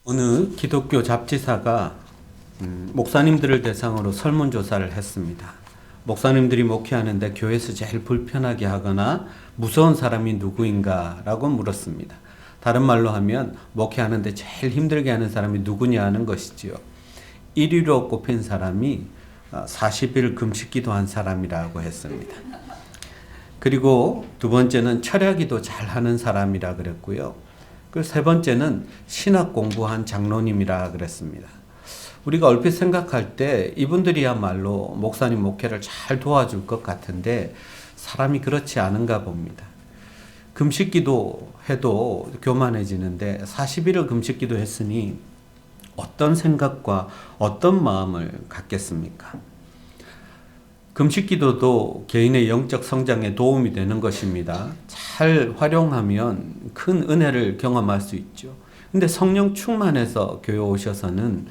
어느 기독교 잡지사가 목사님들을 대상으로 설문조사를 했습니다. 목사님들이 목회하는데 교회에서 제일 불편하게 하거나 무서운 사람이 누구인가 라고 물었습니다. 다른 말로 하면 목회하는데 제일 힘들게 하는 사람이 누구냐 하는 것이지요. 1위로 꼽힌 사람이 40일 금식 기도한 사람이라고 했습니다. 그리고 두 번째는 철야기도 잘하는 사람이라 그랬고요. 그 세 번째는 신학 공부한 장로님이라 그랬습니다. 우리가 얼핏 생각할 때 이분들이야말로 목사님 목회를 잘 도와줄 것 같은데 사람이 그렇지 않은가 봅니다. 금식기도 해도 교만해지는데 40일을 금식기도 했으니 어떤 생각과 어떤 마음을 갖겠습니까? 금식기도도 개인의 영적 성장에 도움이 되는 것입니다. 잘 활용하면 큰 은혜를 경험할 수 있죠. 근데 성령 충만해서 교회 오셔서는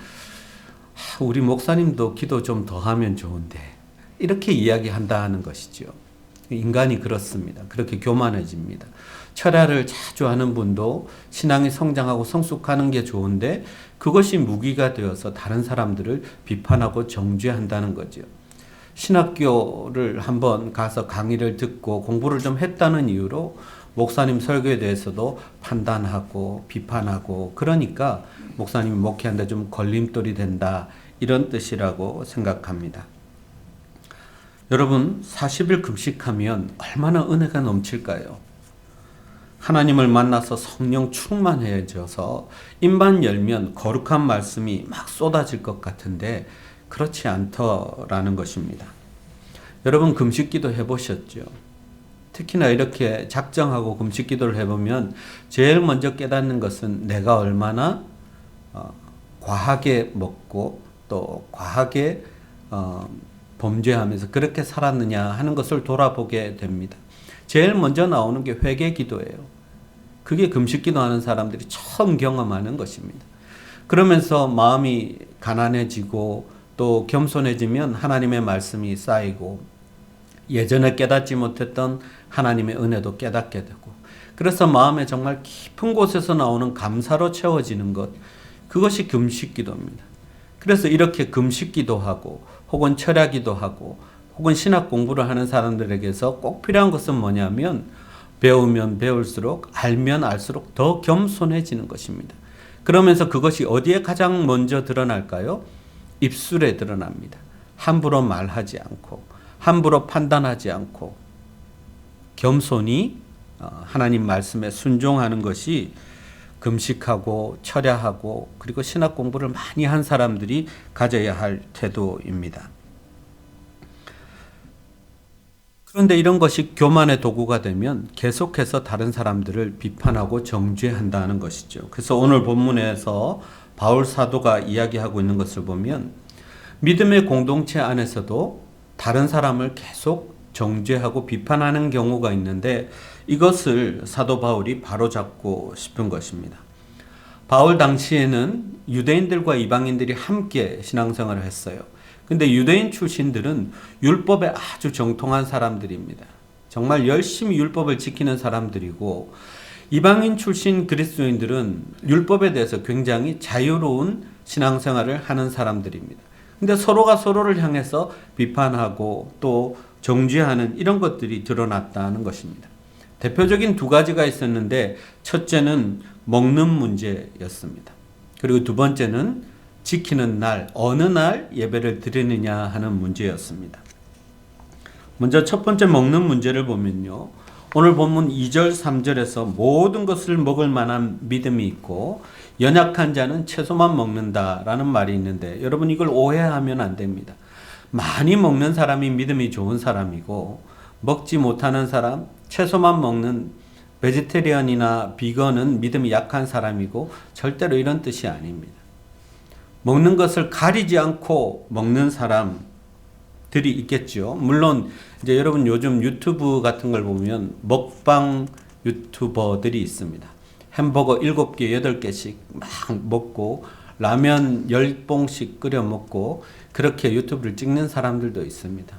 우리 목사님도 기도 좀 더 하면 좋은데 이렇게 이야기한다는 것이죠. 인간이 그렇습니다. 그렇게 교만해집니다. 철야를 자주 하는 분도 신앙이 성장하고 성숙하는 게 좋은데 그것이 무기가 되어서 다른 사람들을 비판하고 정죄한다는 거죠. 신학교를 한번 가서 강의를 듣고 공부를 좀 했다는 이유로 목사님 설교에 대해서도 판단하고 비판하고 그러니까 목사님이 목회하는데 좀 걸림돌이 된다 이런 뜻이라고 생각합니다. 여러분 40일 금식하면 얼마나 은혜가 넘칠까요? 하나님을 만나서 성령 충만해져서 입만 열면 거룩한 말씀이 막 쏟아질 것 같은데 그렇지 않더라는 것입니다. 여러분 금식기도 해보셨죠? 특히나 이렇게 작정하고 금식기도를 해보면 제일 먼저 깨닫는 것은 내가 얼마나 과하게 먹고 또 과하게 범죄하면서 그렇게 살았느냐 하는 것을 돌아보게 됩니다. 제일 먼저 나오는 게 회개기도예요. 그게 금식기도 하는 사람들이 처음 경험하는 것입니다. 그러면서 마음이 가난해지고 또 겸손해지면 하나님의 말씀이 쌓이고 예전에 깨닫지 못했던 하나님의 은혜도 깨닫게 되고 그래서 마음에 정말 깊은 곳에서 나오는 감사로 채워지는 것 그것이 금식기도입니다. 그래서 이렇게 금식기도하고 혹은 철야기도하고 혹은 신학 공부를 하는 사람들에게서 꼭 필요한 것은 뭐냐면 배우면 배울수록 알면 알수록 더 겸손해지는 것입니다. 그러면서 그것이 어디에 가장 먼저 드러날까요? 입술에 드러납니다. 함부로 말하지 않고 함부로 판단하지 않고 겸손히 하나님 말씀에 순종하는 것이 금식하고 철야하고 그리고 신학 공부를 많이 한 사람들이 가져야 할 태도입니다. 그런데 이런 것이 교만의 도구가 되면 계속해서 다른 사람들을 비판하고 정죄한다는 것이죠. 그래서 오늘 본문에서 바울 사도가 이야기하고 있는 것을 보면 믿음의 공동체 안에서도 다른 사람을 계속 정죄하고 비판하는 경우가 있는데 이것을 사도 바울이 바로잡고 싶은 것입니다. 바울 당시에는 유대인들과 이방인들이 함께 신앙생활을 했어요. 근데 유대인 출신들은 율법에 아주 정통한 사람들입니다. 정말 열심히 율법을 지키는 사람들이고 이방인 출신 그리스도인들은 율법에 대해서 굉장히 자유로운 신앙생활을 하는 사람들입니다. 근데 서로가 서로를 향해서 비판하고 또 정죄하는 이런 것들이 드러났다는 것입니다. 대표적인 두 가지가 있었는데 첫째는 먹는 문제였습니다. 그리고 두 번째는 지키는 날, 어느 날 예배를 드리느냐 하는 문제였습니다. 먼저 첫 번째 먹는 문제를 보면요. 오늘 본문 2절, 3절에서 모든 것을 먹을 만한 믿음이 있고 연약한 자는 채소만 먹는다라는 말이 있는데 여러분 이걸 오해하면 안 됩니다. 많이 먹는 사람이 믿음이 좋은 사람이고 먹지 못하는 사람, 채소만 먹는 베지테리언이나 비건은 믿음이 약한 사람이고 절대로 이런 뜻이 아닙니다. 먹는 것을 가리지 않고 먹는 사람들이 있겠죠. 물론 이제 여러분 요즘 유튜브 같은 걸 보면 먹방 유튜버들이 있습니다. 햄버거 7개, 8개씩 막 먹고 라면 10봉씩 끓여 먹고 그렇게 유튜브를 찍는 사람들도 있습니다.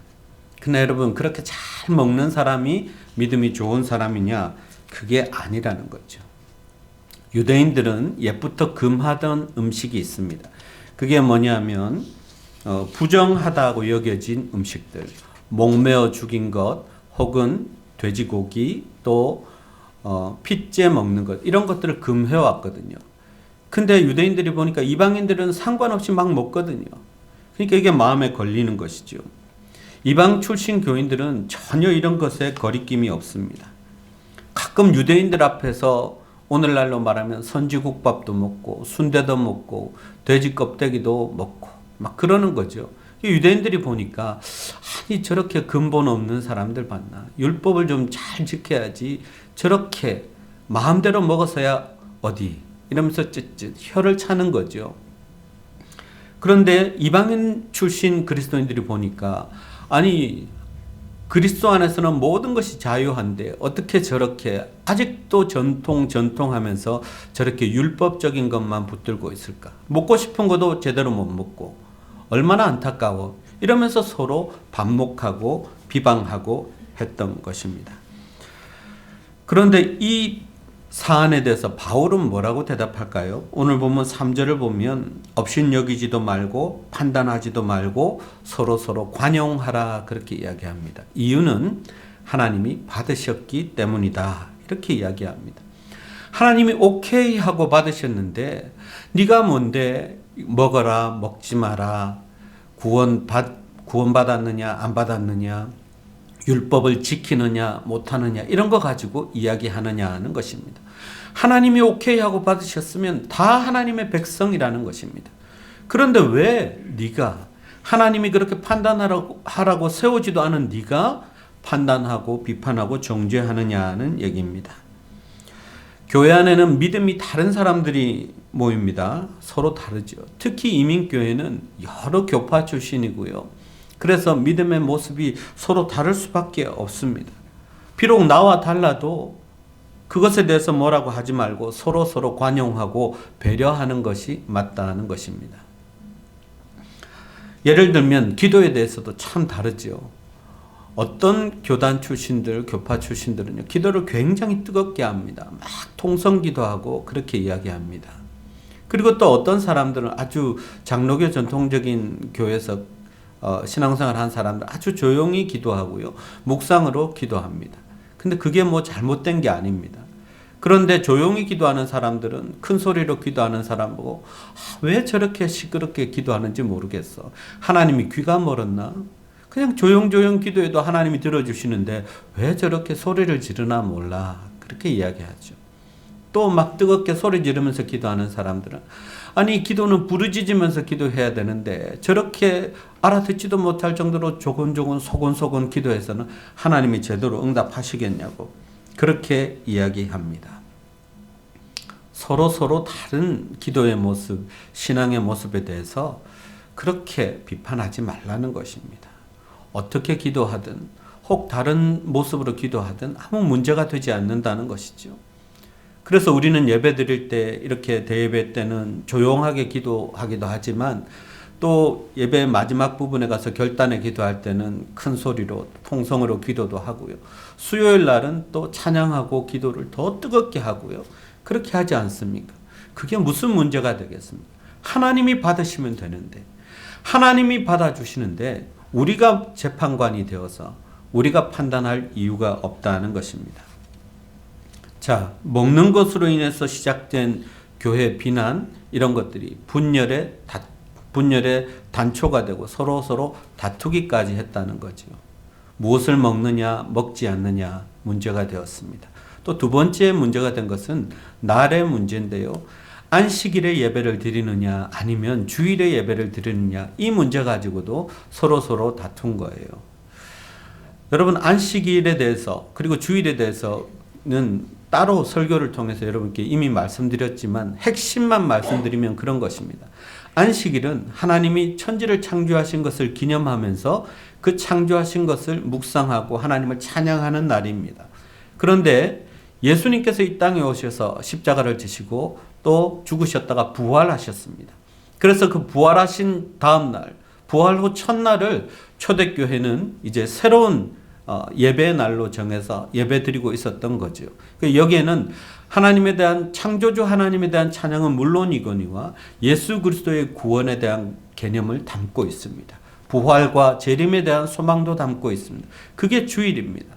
근데 여러분 그렇게 잘 먹는 사람이 믿음이 좋은 사람이냐? 그게 아니라는 거죠. 유대인들은 옛부터 금하던 음식이 있습니다. 그게 뭐냐면 부정하다고 여겨진 음식들, 목매어 죽인 것 혹은 돼지고기 또 핏째 먹는 것, 이런 것들을 금해왔거든요. 근데 유대인들이 보니까 이방인들은 상관없이 막 먹거든요. 그러니까 이게 마음에 걸리는 것이죠. 이방 출신 교인들은 전혀 이런 것에 거리낌이 없습니다. 가끔 유대인들 앞에서 오늘날로 말하면 선지국밥도 먹고 순대도 먹고 돼지 껍데기도 먹고 막 그러는 거죠. 유대인들이 보니까 아니 저렇게 근본 없는 사람들 봤나, 율법을 좀 잘 지켜야지 저렇게 마음대로 먹어서야 어디, 이러면서 쯧쯧 혀를 차는 거죠. 그런데 이방인 출신 그리스도인들이 보니까 아니 그리스도 안에서는 모든 것이 자유한데 어떻게 저렇게 아직도 전통하면서 저렇게 율법적인 것만 붙들고 있을까? 먹고 싶은 것도 제대로 못 먹고 얼마나 안타까워. 이러면서 서로 반목하고 비방하고 했던 것입니다. 그런데 이 사안에 대해서 바울은 뭐라고 대답할까요? 오늘 보면 3절을 보면 업신여기지도 말고 판단하지도 말고 서로 관용하라, 그렇게 이야기합니다. 이유는 하나님이 받으셨기 때문이다, 이렇게 이야기합니다. 하나님이 오케이 하고 받으셨는데 네가 뭔데 먹어라 먹지 마라, 구원받았느냐 안 받았느냐, 율법을 지키느냐 못하느냐, 이런 거 가지고 이야기하느냐 하는 것입니다. 하나님이 오케이 하고 받으셨으면 다 하나님의 백성이라는 것입니다. 그런데 왜 네가, 하나님이 그렇게 판단하라고 세우지도 않은 네가 판단하고 비판하고 정죄하느냐는 얘기입니다. 교회 안에는 믿음이 다른 사람들이 모입니다. 서로 다르죠. 특히 이민교회는 여러 교파 출신이고요. 그래서 믿음의 모습이 서로 다를 수밖에 없습니다. 비록 나와 달라도 그것에 대해서 뭐라고 하지 말고 서로 관용하고 배려하는 것이 맞다는 것입니다. 예를 들면 기도에 대해서도 참 다르죠. 어떤 교단 출신들, 교파 출신들은요, 기도를 굉장히 뜨겁게 합니다. 막 통성기도하고 그렇게 이야기합니다. 그리고 또 어떤 사람들은 아주 장로교 전통적인 교회에서 신앙생활 한 사람들 아주 조용히 기도하고요, 묵상으로 기도합니다. 근데 그게 뭐 잘못된 게 아닙니다. 그런데 조용히 기도하는 사람들은 큰 소리로 기도하는 사람 보고 왜 저렇게 시끄럽게 기도하는지 모르겠어. 하나님이 귀가 멀었나? 그냥 조용조용 기도해도 하나님이 들어주시는데 왜 저렇게 소리를 지르나 몰라. 그렇게 이야기하죠. 또 막 뜨겁게 소리 지르면서 기도하는 사람들은 아니 기도는 부르짖으면서 기도해야 되는데 저렇게 알아듣지도 못할 정도로 조곤조곤 소곤소곤 기도해서는 하나님이 제대로 응답하시겠냐고 그렇게 이야기합니다. 서로 다른 기도의 모습, 신앙의 모습에 대해서 그렇게 비판하지 말라는 것입니다. 어떻게 기도하든 혹 다른 모습으로 기도하든 아무 문제가 되지 않는다는 것이죠. 그래서 우리는 예배 드릴 때 이렇게 대예배 때는 조용하게 기도하기도 하지만 또 예배 마지막 부분에 가서 결단에 기도할 때는 큰 소리로 통성으로 기도도 하고요. 수요일 날은 또 찬양하고 기도를 더 뜨겁게 하고요. 그렇게 하지 않습니까? 그게 무슨 문제가 되겠습니까? 하나님이 받으시면 되는데, 하나님이 받아주시는데 우리가 재판관이 되어서 우리가 판단할 이유가 없다는 것입니다. 자, 먹는 것으로 인해서 시작된 교회 비난, 이런 것들이 분열의 단초가 되고 서로 다투기까지 했다는 거죠. 무엇을 먹느냐 먹지 않느냐 문제가 되었습니다. 또 두 번째 문제가 된 것은 날의 문제인데요. 안식일에 예배를 드리느냐 아니면 주일에 예배를 드리느냐, 이 문제 가지고도 서로 다툰 거예요. 여러분, 안식일에 대해서 그리고 주일에 대해서는 따로 설교를 통해서 여러분께 이미 말씀드렸지만 핵심만 말씀드리면 그런 것입니다. 안식일은 하나님이 천지를 창조하신 것을 기념하면서 그 창조하신 것을 묵상하고 하나님을 찬양하는 날입니다. 그런데 예수님께서 이 땅에 오셔서 십자가를 지시고 또 죽으셨다가 부활하셨습니다. 그래서 그 부활하신 다음 날, 부활 후 첫날을 초대교회는 이제 새로운 예배 날로 정해서 예배 드리고 있었던 거죠. 여기에는 하나님에 대한 창조주 하나님에 대한 찬양은 물론이거니와 예수 그리스도의 구원에 대한 개념을 담고 있습니다. 부활과 재림에 대한 소망도 담고 있습니다. 그게 주일입니다.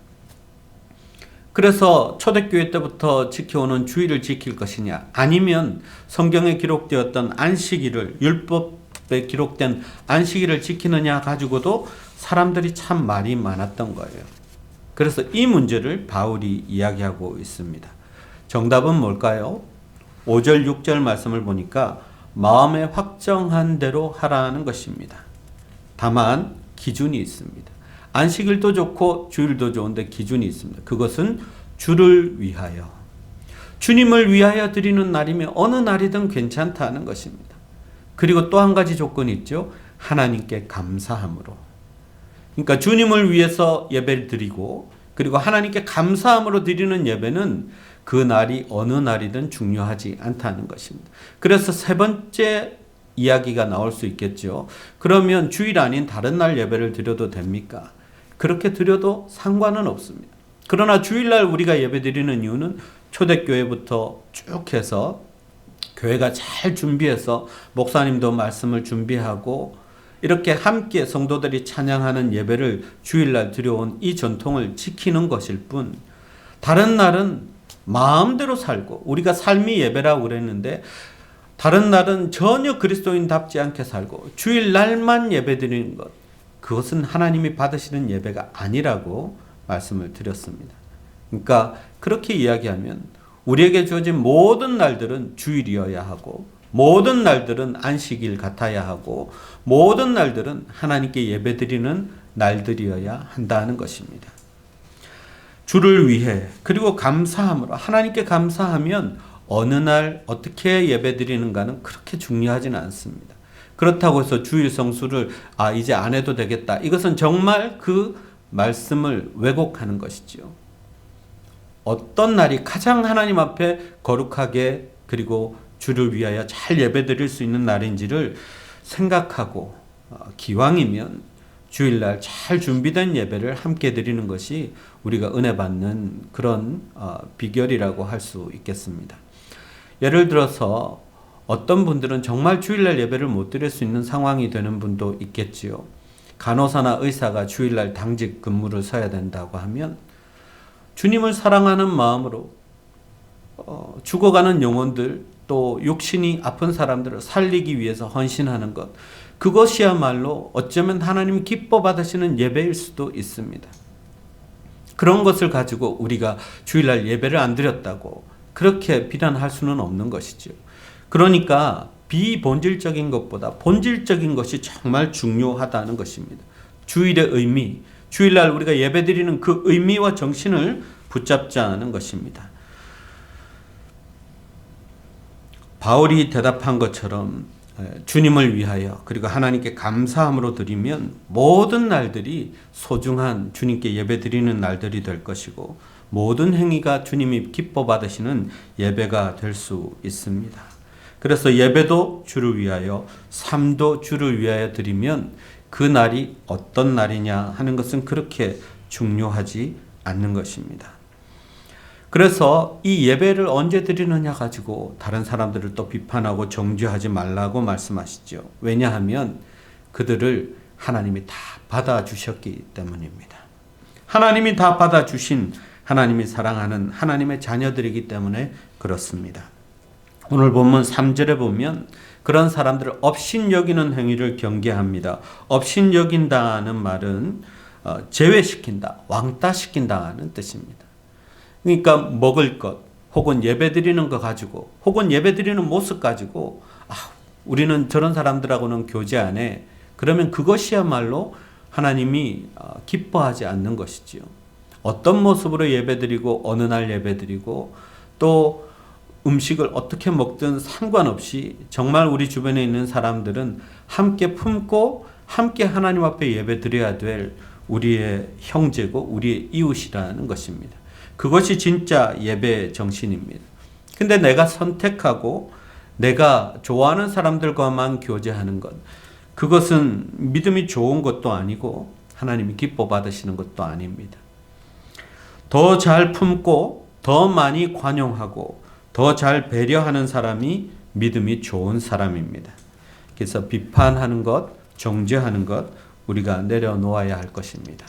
그래서 초대교회 때부터 지켜오는 주일을 지킬 것이냐, 아니면 성경에 기록되었던 안식일을, 율법에 기록된 안식일을 지키느냐 가지고도 사람들이 참 말이 많았던 거예요. 그래서 이 문제를 바울이 이야기하고 있습니다. 정답은 뭘까요? 5절 6절 말씀을 보니까 마음에 확정한 대로 하라는 것입니다. 다만 기준이 있습니다. 안식일도 좋고 주일도 좋은데 기준이 있습니다. 그것은 주를 위하여, 주님을 위하여 드리는 날이면 어느 날이든 괜찮다는 것입니다. 그리고 또 한 가지 조건이 있죠. 하나님께 감사함으로. 그러니까 주님을 위해서 예배를 드리고, 그리고 하나님께 감사함으로 드리는 예배는 그 날이 어느 날이든 중요하지 않다는 것입니다. 그래서 세 번째 이야기가 나올 수 있겠죠. 그러면 주일 아닌 다른 날 예배를 드려도 됩니까? 그렇게 드려도 상관은 없습니다. 그러나 주일날 우리가 예배 드리는 이유는 초대교회부터 쭉 해서 교회가 잘 준비해서 목사님도 말씀을 준비하고 이렇게 함께 성도들이 찬양하는 예배를 주일날 드려온 이 전통을 지키는 것일 뿐, 다른 날은 마음대로 살고, 우리가 삶이 예배라고 그랬는데 다른 날은 전혀 그리스도인답지 않게 살고 주일날만 예배 드리는 것, 그것은 하나님이 받으시는 예배가 아니라고 말씀을 드렸습니다. 그러니까 그렇게 이야기하면 우리에게 주어진 모든 날들은 주일이어야 하고, 모든 날들은 안식일 같아야 하고, 모든 날들은 하나님께 예배드리는 날들이어야 한다는 것입니다. 주를 위해, 그리고 감사함으로, 하나님께 감사하면 어느 날 어떻게 예배드리는가는 그렇게 중요하지는 않습니다. 그렇다고 해서 주일 성수를 이제 안 해도 되겠다, 이것은 정말 그 말씀을 왜곡하는 것이죠. 어떤 날이 가장 하나님 앞에 거룩하게, 그리고 주를 위하여 잘 예배드릴 수 있는 날인지를 생각하고 기왕이면 주일날 잘 준비된 예배를 함께 드리는 것이 우리가 은혜 받는 그런 비결이라고 할 수 있겠습니다. 예를 들어서 어떤 분들은 정말 주일날 예배를 못 드릴 수 있는 상황이 되는 분도 있겠지요. 간호사나 의사가 주일날 당직 근무를 서야 된다고 하면 주님을 사랑하는 마음으로 죽어가는 영혼들, 또 육신이 아픈 사람들을 살리기 위해서 헌신하는 것, 그것이야말로 어쩌면 하나님 기뻐 받으시는 예배일 수도 있습니다. 그런 것을 가지고 우리가 주일날 예배를 안 드렸다고 그렇게 비난할 수는 없는 것이죠. 그러니까 비본질적인 것보다 본질적인 것이 정말 중요하다는 것입니다. 주일의 의미, 주일날 우리가 예배드리는 그 의미와 정신을 붙잡자는 것입니다. 바울이 대답한 것처럼 주님을 위하여, 그리고 하나님께 감사함으로 드리면 모든 날들이 소중한 주님께 예배드리는 날들이 될 것이고, 모든 행위가 주님이 기뻐 받으시는 예배가 될 수 있습니다. 그래서 예배도 주를 위하여, 삶도 주를 위하여 드리면 그 날이 어떤 날이냐 하는 것은 그렇게 중요하지 않는 것입니다. 그래서 이 예배를 언제 드리느냐 가지고 다른 사람들을 또 비판하고 정죄하지 말라고 말씀하시죠. 왜냐하면 그들을 하나님이 다 받아주셨기 때문입니다. 하나님이 다 받아주신, 하나님이 사랑하는 하나님의 자녀들이기 때문에 그렇습니다. 오늘 본문 3절에 보면 그런 사람들을 업신여기는 행위를 경계합니다. 업신여긴다는 말은 제외시킨다, 왕따시킨다는 뜻입니다. 그러니까 먹을 것, 혹은 예배드리는 것 가지고, 혹은 예배드리는 모습 가지고 우리는 저런 사람들하고는 교제 안 해, 그러면 그것이야말로 하나님이 기뻐하지 않는 것이지요. 어떤 모습으로 예배드리고 어느 날 예배드리고 또 음식을 어떻게 먹든 상관없이 정말 우리 주변에 있는 사람들은 함께 품고 함께 하나님 앞에 예배드려야 될 우리의 형제고 우리의 이웃이라는 것입니다. 그것이 진짜 예배 정신입니다. 근데 내가 선택하고 내가 좋아하는 사람들과만 교제하는 것, 그것은 믿음이 좋은 것도 아니고 하나님이 기뻐 받으시는 것도 아닙니다. 더 잘 품고 더 많이 관용하고 더 잘 배려하는 사람이 믿음이 좋은 사람입니다. 그래서 비판하는 것, 정죄하는 것 우리가 내려놓아야 할 것입니다.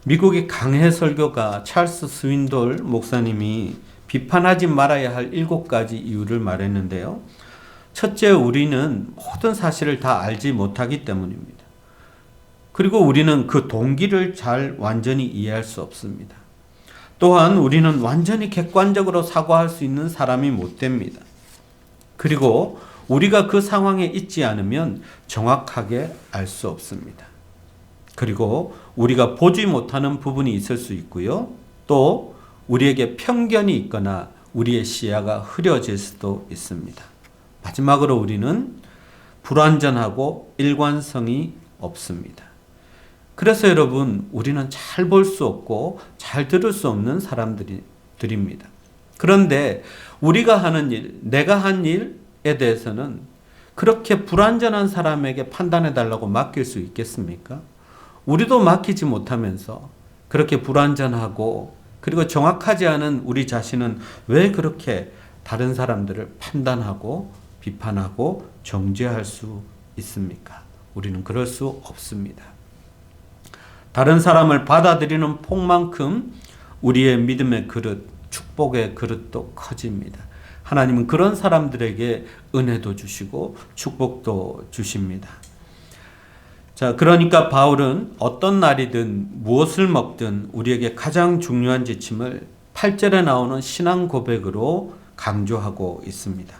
미국의 강해 설교가 찰스 스윈돌 목사님이 비판하지 말아야 할 7가지 이유를 말했는데요. 첫째, 우리는 모든 사실을 다 알지 못하기 때문입니다. 그리고 우리는 그 동기를 잘 완전히 이해할 수 없습니다. 또한 우리는 완전히 객관적으로 사고할 수 있는 사람이 못 됩니다. 그리고 우리가 그 상황에 있지 않으면 정확하게 알 수 없습니다. 그리고 우리가 보지 못하는 부분이 있을 수 있고요. 또 우리에게 편견이 있거나 우리의 시야가 흐려질 수도 있습니다. 마지막으로 우리는 불완전하고 일관성이 없습니다. 그래서 여러분, 우리는 잘 볼 수 없고 잘 들을 수 없는 사람들입니다. 그런데 우리가 하는 일, 내가 한 일에 대해서는 그렇게 불완전한 사람에게 판단해 달라고 맡길 수 있겠습니까? 우리도 맡기지 못하면서 그렇게 불완전하고 그리고 정확하지 않은 우리 자신은 왜 그렇게 다른 사람들을 판단하고 비판하고 정죄할 수 있습니까? 우리는 그럴 수 없습니다. 다른 사람을 받아들이는 폭만큼 우리의 믿음의 그릇, 축복의 그릇도 커집니다. 하나님은 그런 사람들에게 은혜도 주시고 축복도 주십니다. 자, 그러니까 바울은 어떤 날이든 무엇을 먹든 우리에게 가장 중요한 지침을 8절에 나오는 신앙 고백으로 강조하고 있습니다.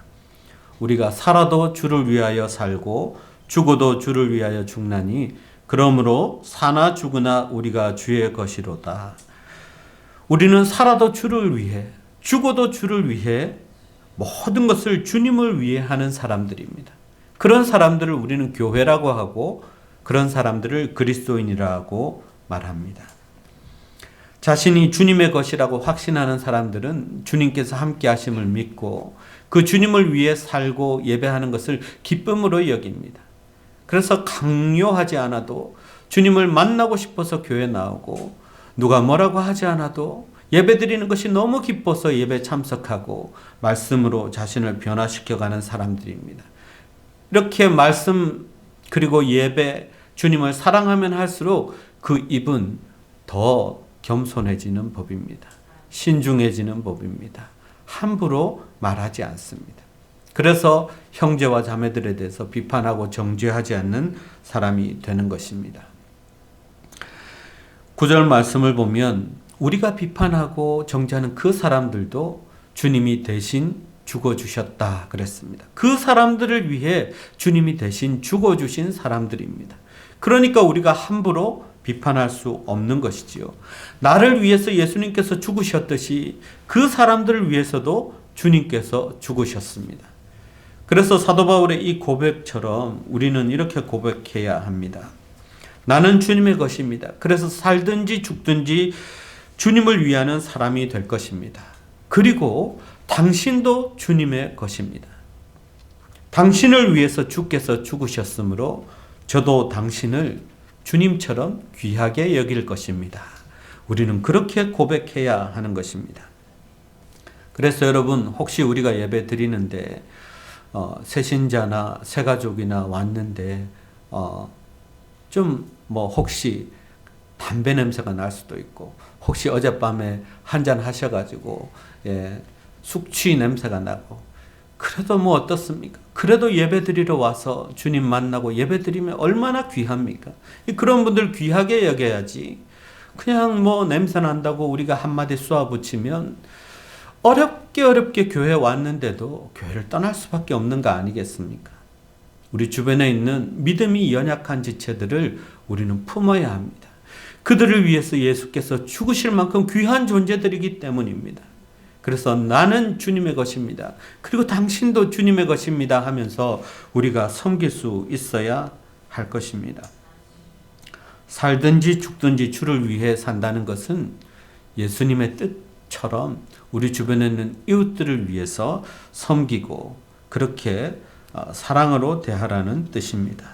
우리가 살아도 주를 위하여 살고 죽어도 주를 위하여 죽나니 그러므로 사나 죽으나 우리가 주의 것이로다. 우리는 살아도 주를 위해, 죽어도 주를 위해 모든 것을 주님을 위해 하는 사람들입니다. 그런 사람들을 우리는 교회라고 하고 그런 사람들을 그리스도인이라고 말합니다. 자신이 주님의 것이라고 확신하는 사람들은 주님께서 함께 하심을 믿고 그 주님을 위해 살고 예배하는 것을 기쁨으로 여깁니다. 그래서 강요하지 않아도 주님을 만나고 싶어서 교회 나오고 누가 뭐라고 하지 않아도 예배 드리는 것이 너무 기뻐서 예배 참석하고 말씀으로 자신을 변화시켜가는 사람들입니다. 이렇게 말씀 그리고 예배 주님을 사랑하면 할수록 그 입은 더 겸손해지는 법입니다. 신중해지는 법입니다. 함부로 말하지 않습니다. 그래서 형제와 자매들에 대해서 비판하고 정죄하지 않는 사람이 되는 것입니다. 9절 말씀을 보면 우리가 비판하고 정죄하는 그 사람들도 주님이 대신 죽어주셨다 그랬습니다. 그 사람들을 위해 주님이 대신 죽어주신 사람들입니다. 그러니까 우리가 함부로 비판할 수 없는 것이지요. 나를 위해서 예수님께서 죽으셨듯이 그 사람들을 위해서도 주님께서 죽으셨습니다. 그래서 사도 바울의 이 고백처럼 우리는 이렇게 고백해야 합니다. 나는 주님의 것입니다. 그래서 살든지 죽든지 주님을 위하는 사람이 될 것입니다. 그리고 당신도 주님의 것입니다. 당신을 위해서 주께서 죽으셨으므로 저도 당신을 주님처럼 귀하게 여길 것입니다. 우리는 그렇게 고백해야 하는 것입니다. 그래서 여러분, 혹시 우리가 예배 드리는데 새신자나 새가족이나 왔는데 좀 혹시 담배 냄새가 날 수도 있고 혹시 어젯밤에 한잔 하셔가지고 숙취 냄새가 나고 그래도 어떻습니까? 그래도 예배 드리러 와서 주님 만나고 예배 드리면 얼마나 귀합니까? 그런 분들 귀하게 여겨야지. 그냥 냄새 난다고 우리가 한마디 쏘아 붙이면 어렵게 교회에 왔는데도 교회를 떠날 수밖에 없는 거 아니겠습니까? 우리 주변에 있는 믿음이 연약한 지체들을 우리는 품어야 합니다. 그들을 위해서 예수께서 죽으실 만큼 귀한 존재들이기 때문입니다. 그래서 나는 주님의 것입니다. 그리고 당신도 주님의 것입니다 하면서 우리가 섬길 수 있어야 할 것입니다. 살든지 죽든지 주를 위해 산다는 것은 예수님의 뜻처럼 우리 주변에 있는 이웃들을 위해서 섬기고 그렇게 사랑으로 대하라는 뜻입니다.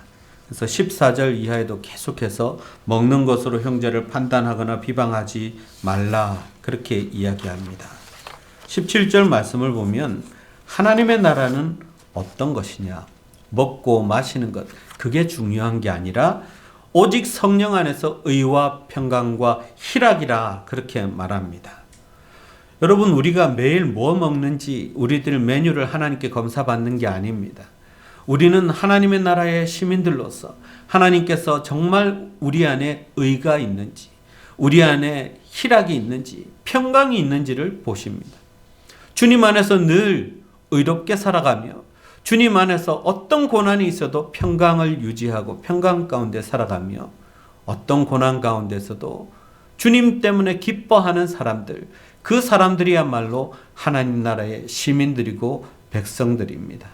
그래서 14절 이하에도 계속해서 먹는 것으로 형제를 판단하거나 비방하지 말라 그렇게 이야기합니다. 17절 말씀을 보면 하나님의 나라는 어떤 것이냐? 먹고 마시는 것, 그게 중요한 게 아니라 오직 성령 안에서 의와 평강과 희락이라 그렇게 말합니다. 여러분, 우리가 매일 뭐 먹는지 우리들 메뉴를 하나님께 검사받는 게 아닙니다. 우리는 하나님의 나라의 시민들로서 하나님께서 정말 우리 안에 의가 있는지, 우리 안에 희락이 있는지, 평강이 있는지를 보십니다. 주님 안에서 늘 의롭게 살아가며 주님 안에서 어떤 고난이 있어도 평강을 유지하고 평강 가운데 살아가며 어떤 고난 가운데서도 주님 때문에 기뻐하는 사람들, 그 사람들이야말로 하나님 나라의 시민들이고 백성들입니다.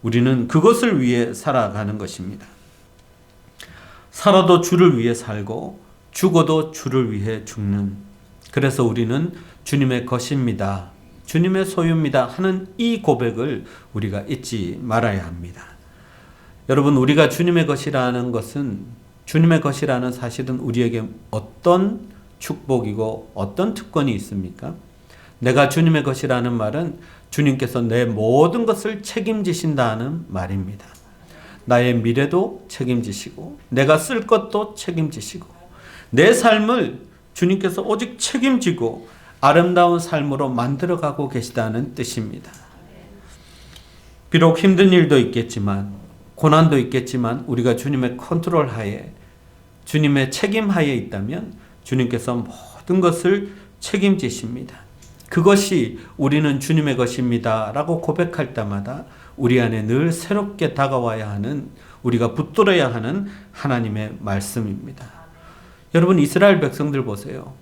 우리는 그것을 위해 살아가는 것입니다. 살아도 주를 위해 살고 죽어도 주를 위해 죽는, 그래서 우리는 주님의 것입니다, 주님의 소유입니다 하는 이 고백을 우리가 잊지 말아야 합니다. 여러분, 우리가 주님의 것이라는 것은, 주님의 것이라는 사실은 우리에게 어떤 축복이고 어떤 특권이 있습니까? 내가 주님의 것이라는 말은 주님께서 내 모든 것을 책임지신다는 말입니다. 나의 미래도 책임지시고 내가 쓸 것도 책임지시고 내 삶을 주님께서 오직 책임지고 아름다운 삶으로 만들어가고 계시다는 뜻입니다. 비록 힘든 일도 있겠지만 고난도 있겠지만 우리가 주님의 컨트롤 하에, 주님의 책임 하에 있다면 주님께서 모든 것을 책임지십니다. 그것이 우리는 주님의 것입니다 라고 고백할 때마다 우리 안에 늘 새롭게 다가와야 하는, 우리가 붙들어야 하는 하나님의 말씀입니다. 여러분, 이스라엘 백성들 보세요.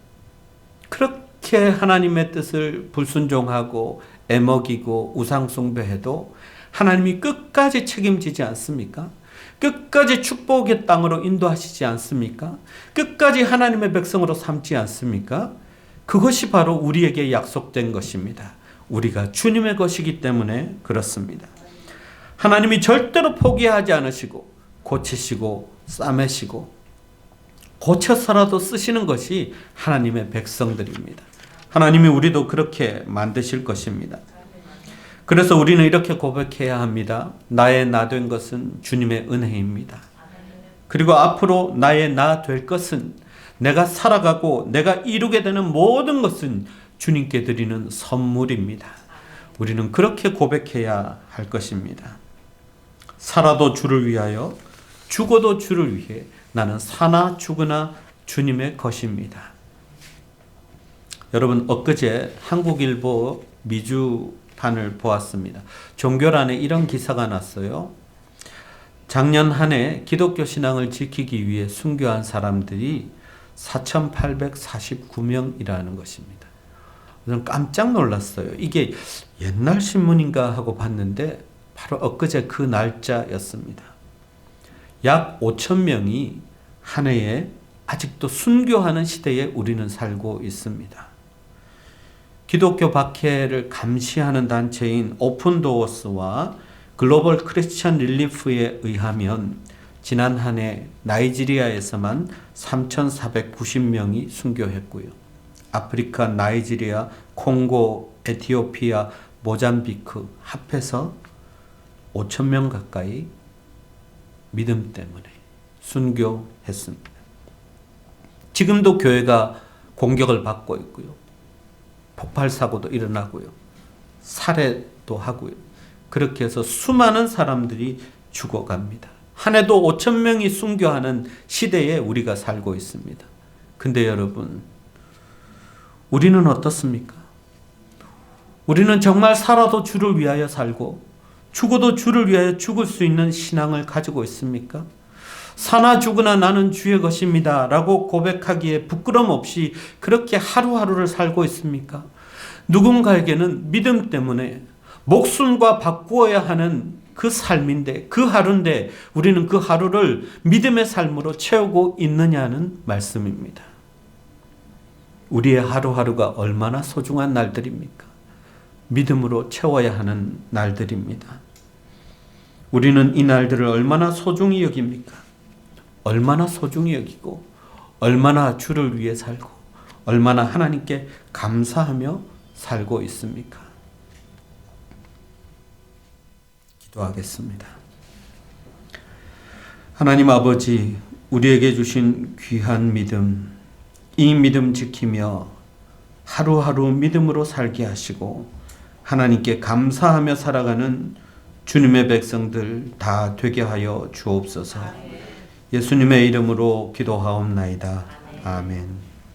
그렇게 하나님의 뜻을 불순종하고 애먹이고 우상 숭배해도 하나님이 끝까지 책임지지 않습니까? 끝까지 축복의 땅으로 인도하시지 않습니까? 끝까지 하나님의 백성으로 삼지 않습니까? 그것이 바로 우리에게 약속된 것입니다. 우리가 주님의 것이기 때문에 그렇습니다. 하나님이 절대로 포기하지 않으시고 고치시고 싸매시고 고쳐서라도 쓰시는 것이 하나님의 백성들입니다. 하나님이 우리도 그렇게 만드실 것입니다. 그래서 우리는 이렇게 고백해야 합니다. 나의 나 된 것은 주님의 은혜입니다. 그리고 앞으로 나의 나 될 것은, 내가 살아가고 내가 이루게 되는 모든 것은 주님께 드리는 선물입니다. 우리는 그렇게 고백해야 할 것입니다. 살아도 주를 위하여, 죽어도 주를 위해 나는 사나 죽으나 주님의 것입니다. 여러분, 엊그제 한국일보 미주판을 보았습니다. 종교란에 이런 기사가 났어요. 작년 한 해 기독교 신앙을 지키기 위해 순교한 사람들이 4,849명이라는 것입니다. 저는 깜짝 놀랐어요. 이게 옛날 신문인가 하고 봤는데 바로 엊그제 그 날짜였습니다. 약 5,000명이 한 해에 아직도 순교하는 시대에 우리는 살고 있습니다. 기독교 박해를 감시하는 단체인 오픈도어스와 글로벌 크리스천 릴리프에 의하면 지난 한 해 나이지리아에서만 3,490명이 순교했고요. 아프리카, 나이지리아, 콩고, 에티오피아, 모잠비크 합해서 5,000명 가까이 믿음 때문에 순교했습니다. 지금도 교회가 공격을 받고 있고요. 폭발 사고도 일어나고요. 살해도 하고요. 그렇게 해서 수많은 사람들이 죽어갑니다. 한 해도 5,000명이 순교하는 시대에 우리가 살고 있습니다. 근데 여러분, 우리는 어떻습니까? 우리는 정말 살아도 주를 위하여 살고 죽어도 주를 위하여 죽을 수 있는 신앙을 가지고 있습니까? 사나 죽으나 나는 주의 것입니다 라고 고백하기에 부끄럼 없이 그렇게 하루하루를 살고 있습니까? 누군가에게는 믿음 때문에 목숨과 바꾸어야 하는 그 삶인데, 그 하루인데 우리는 그 하루를 믿음의 삶으로 채우고 있느냐는 말씀입니다. 우리의 하루하루가 얼마나 소중한 날들입니까? 믿음으로 채워야 하는 날들입니다. 우리는 이 날들을 얼마나 소중히 여깁니까? 얼마나 소중히 여기고 얼마나 주를 위해 살고 얼마나 하나님께 감사하며 살고 있습니까? 기도하겠습니다. 하나님 아버지, 우리에게 주신 귀한 믿음, 이 믿음 지키며 하루하루 믿음으로 살게 하시고 하나님께 감사하며 살아가는 주님의 백성들 다 되게 하여 주옵소서. 예수님의 이름으로 기도하옵나이다. 아멘.